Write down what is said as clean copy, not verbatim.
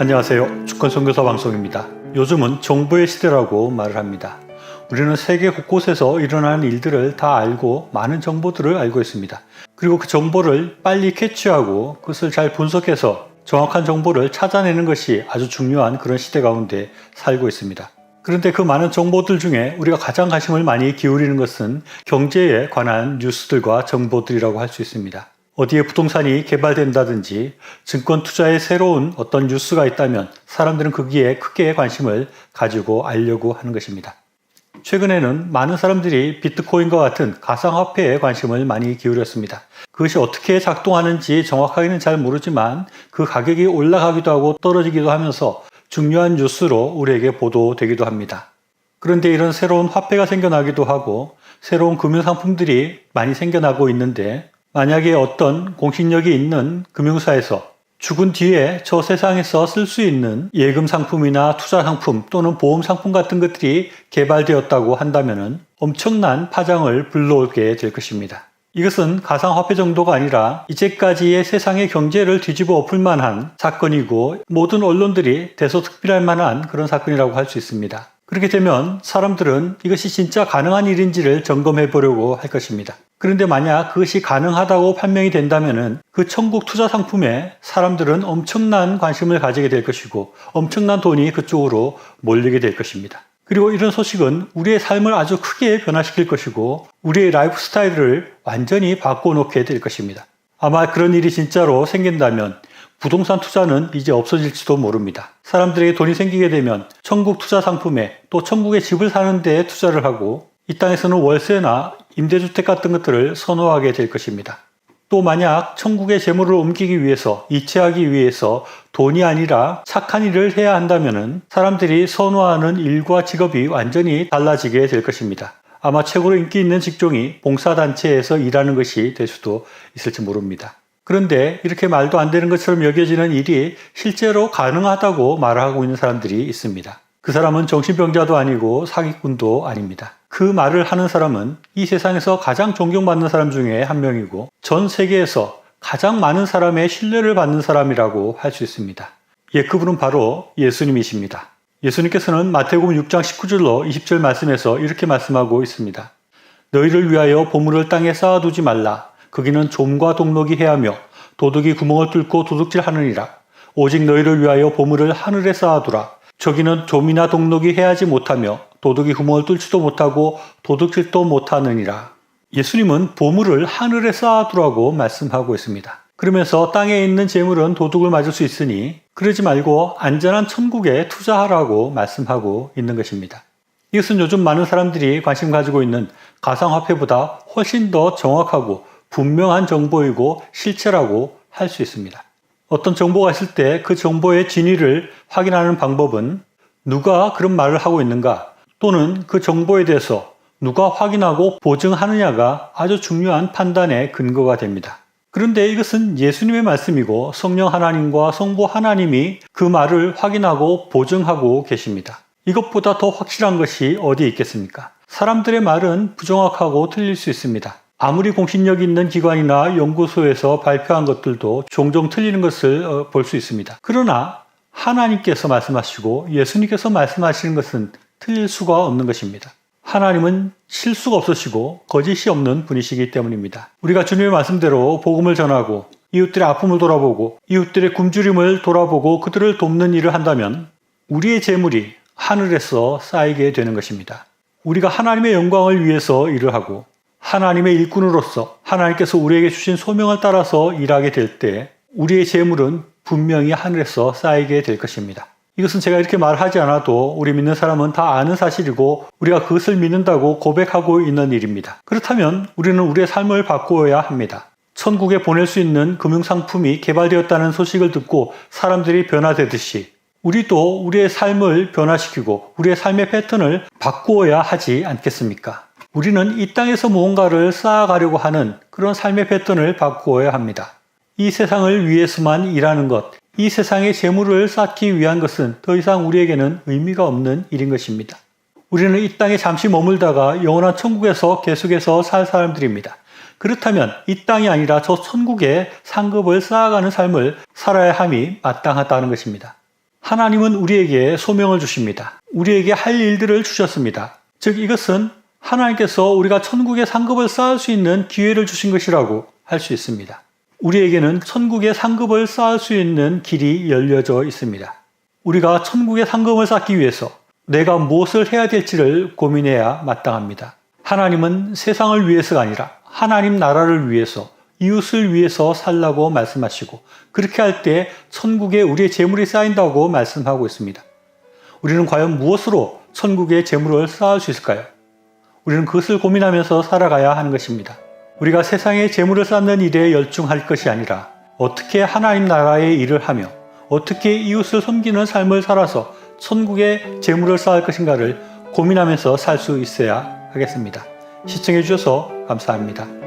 안녕하세요. 주권선교사 방송입니다. 요즘은 정보의 시대라고 말을 합니다. 우리는 세계 곳곳에서 일어나는 일들을 다 알고 많은 정보들을 알고 있습니다. 그리고 그 정보를 빨리 캐치하고 그것을 잘 분석해서 정확한 정보를 찾아내는 것이 아주 중요한 그런 시대 가운데 살고 있습니다. 그런데 그 많은 정보들 중에 우리가 가장 관심을 많이 기울이는 것은 경제에 관한 뉴스들과 정보들이라고 할 수 있습니다. 어디에 부동산이 개발된다든지 증권 투자에 새로운 어떤 뉴스가 있다면 사람들은 거기에 크게 관심을 가지고 알려고 하는 것입니다. 최근에는 많은 사람들이 비트코인과 같은 가상화폐에 관심을 많이 기울였습니다. 그것이 어떻게 작동하는지 정확하게는 잘 모르지만 그 가격이 올라가기도 하고 떨어지기도 하면서 중요한 뉴스로 우리에게 보도되기도 합니다. 그런데 이런 새로운 화폐가 생겨나기도 하고 새로운 금융상품들이 많이 생겨나고 있는데 만약에 어떤 공신력이 있는 금융사에서 죽은 뒤에 저 세상에서 쓸 수 있는 예금 상품이나 투자 상품 또는 보험 상품 같은 것들이 개발되었다고 한다면 엄청난 파장을 불러오게 될 것입니다. 이것은 가상화폐 정도가 아니라 이제까지의 세상의 경제를 뒤집어 엎을 만한 사건이고 모든 언론들이 대서특필할 만한 그런 사건이라고 할 수 있습니다. 그렇게 되면 사람들은 이것이 진짜 가능한 일인지를 점검해 보려고 할 것입니다. 그런데 만약 그것이 가능하다고 판명이 된다면 그 천국 투자 상품에 사람들은 엄청난 관심을 가지게 될 것이고 엄청난 돈이 그쪽으로 몰리게 될 것입니다. 그리고 이런 소식은 우리의 삶을 아주 크게 변화시킬 것이고 우리의 라이프 스타일을 완전히 바꿔놓게 될 것입니다. 아마 그런 일이 진짜로 생긴다면 부동산 투자는 이제 없어질지도 모릅니다. 사람들에게 돈이 생기게 되면 천국 투자 상품에 또 천국의 집을 사는 데에 투자를 하고 이 땅에서는 월세나 임대주택 같은 것들을 선호하게 될 것입니다. 또 만약 천국의 재물을 옮기기 위해서 이체하기 위해서 돈이 아니라 착한 일을 해야 한다면 사람들이 선호하는 일과 직업이 완전히 달라지게 될 것입니다. 아마 최고로 인기 있는 직종이 봉사단체에서 일하는 것이 될 수도 있을지 모릅니다. 그런데 이렇게 말도 안 되는 것처럼 여겨지는 일이 실제로 가능하다고 말하고 있는 사람들이 있습니다. 그 사람은 정신병자도 아니고 사기꾼도 아닙니다. 그 말을 하는 사람은 이 세상에서 가장 존경받는 사람 중에 한 명이고 전 세계에서 가장 많은 사람의 신뢰를 받는 사람이라고 할 수 있습니다. 그분은 바로 예수님이십니다. 예수님께서는 마태복음 6장 19절로 20절 말씀에서 이렇게 말씀하고 있습니다. 너희를 위하여 보물을 땅에 쌓아두지 말라. 거기는 좀과 동록이 해하며 도둑이 구멍을 뚫고 도둑질하느니라. 오직 너희를 위하여 보물을 하늘에 쌓아두라. 저기는 좀이나 동록이 해하지 못하며 도둑이 구멍을 뚫지도 못하고 도둑질도 못하느니라. 예수님은 보물을 하늘에 쌓아두라고 말씀하고 있습니다. 그러면서 땅에 있는 재물은 도둑을 맞을 수 있으니 그러지 말고 안전한 천국에 투자하라고 말씀하고 있는 것입니다. 이것은 요즘 많은 사람들이 관심 가지고 있는 가상화폐보다 훨씬 더 정확하고 분명한 정보이고 실체라고 할 수 있습니다. 어떤 정보가 있을 때 그 정보의 진위를 확인하는 방법은 누가 그런 말을 하고 있는가 또는 그 정보에 대해서 누가 확인하고 보증하느냐가 아주 중요한 판단의 근거가 됩니다. 그런데 이것은 예수님의 말씀이고 성령 하나님과 성부 하나님이 그 말을 확인하고 보증하고 계십니다. 이것보다 더 확실한 것이 어디에 있겠습니까? 사람들의 말은 부정확하고 틀릴 수 있습니다. 아무리 공신력 있는 기관이나 연구소에서 발표한 것들도 종종 틀리는 것을 볼 수 있습니다. 그러나 하나님께서 말씀하시고 예수님께서 말씀하시는 것은 틀릴 수가 없는 것입니다. 하나님은 실수가 없으시고 거짓이 없는 분이시기 때문입니다. 우리가 주님의 말씀대로 복음을 전하고 이웃들의 아픔을 돌아보고 이웃들의 굶주림을 돌아보고 그들을 돕는 일을 한다면 우리의 재물이 하늘에서 쌓이게 되는 것입니다. 우리가 하나님의 영광을 위해서 일을 하고 하나님의 일꾼으로서 하나님께서 우리에게 주신 소명을 따라서 일하게 될 때 우리의 재물은 분명히 하늘에서 쌓이게 될 것입니다. 이것은 제가 이렇게 말하지 않아도 우리 믿는 사람은 다 아는 사실이고 우리가 그것을 믿는다고 고백하고 있는 일입니다. 그렇다면 우리는 우리의 삶을 바꾸어야 합니다. 천국에 보낼 수 있는 금융상품이 개발되었다는 소식을 듣고 사람들이 변화되듯이 우리도 우리의 삶을 변화시키고 우리의 삶의 패턴을 바꾸어야 하지 않겠습니까? 우리는 이 땅에서 무언가를 쌓아가려고 하는 그런 삶의 패턴을 바꾸어야 합니다. 이 세상을 위해서만 일하는 것, 이 세상의 재물을 쌓기 위한 것은 더 이상 우리에게는 의미가 없는 일인 것입니다. 우리는 이 땅에 잠시 머물다가 영원한 천국에서 계속해서 살 사람들입니다. 그렇다면 이 땅이 아니라 저 천국에 상급을 쌓아가는 삶을 살아야 함이 마땅하다는 것입니다. 하나님은 우리에게 소명을 주십니다. 우리에게 할 일들을 주셨습니다. 즉 이것은 하나님께서 우리가 천국의 상급을 쌓을 수 있는 기회를 주신 것이라고 할 수 있습니다. 우리에게는 천국의 상급을 쌓을 수 있는 길이 열려져 있습니다. 우리가 천국의 상급을 쌓기 위해서 내가 무엇을 해야 될지를 고민해야 마땅합니다. 하나님은 세상을 위해서가 아니라 하나님 나라를 위해서, 이웃을 위해서 살라고 말씀하시고, 그렇게 할 때 천국에 우리의 재물이 쌓인다고 말씀하고 있습니다. 우리는 과연 무엇으로 천국의 재물을 쌓을 수 있을까요? 우리는 그것을 고민하면서 살아가야 하는 것입니다. 우리가 세상에 재물을 쌓는 일에 열중할 것이 아니라 어떻게 하나님 나라의 일을 하며 어떻게 이웃을 섬기는 삶을 살아서 천국의 재물을 쌓을 것인가를 고민하면서 살 수 있어야 하겠습니다. 시청해 주셔서 감사합니다.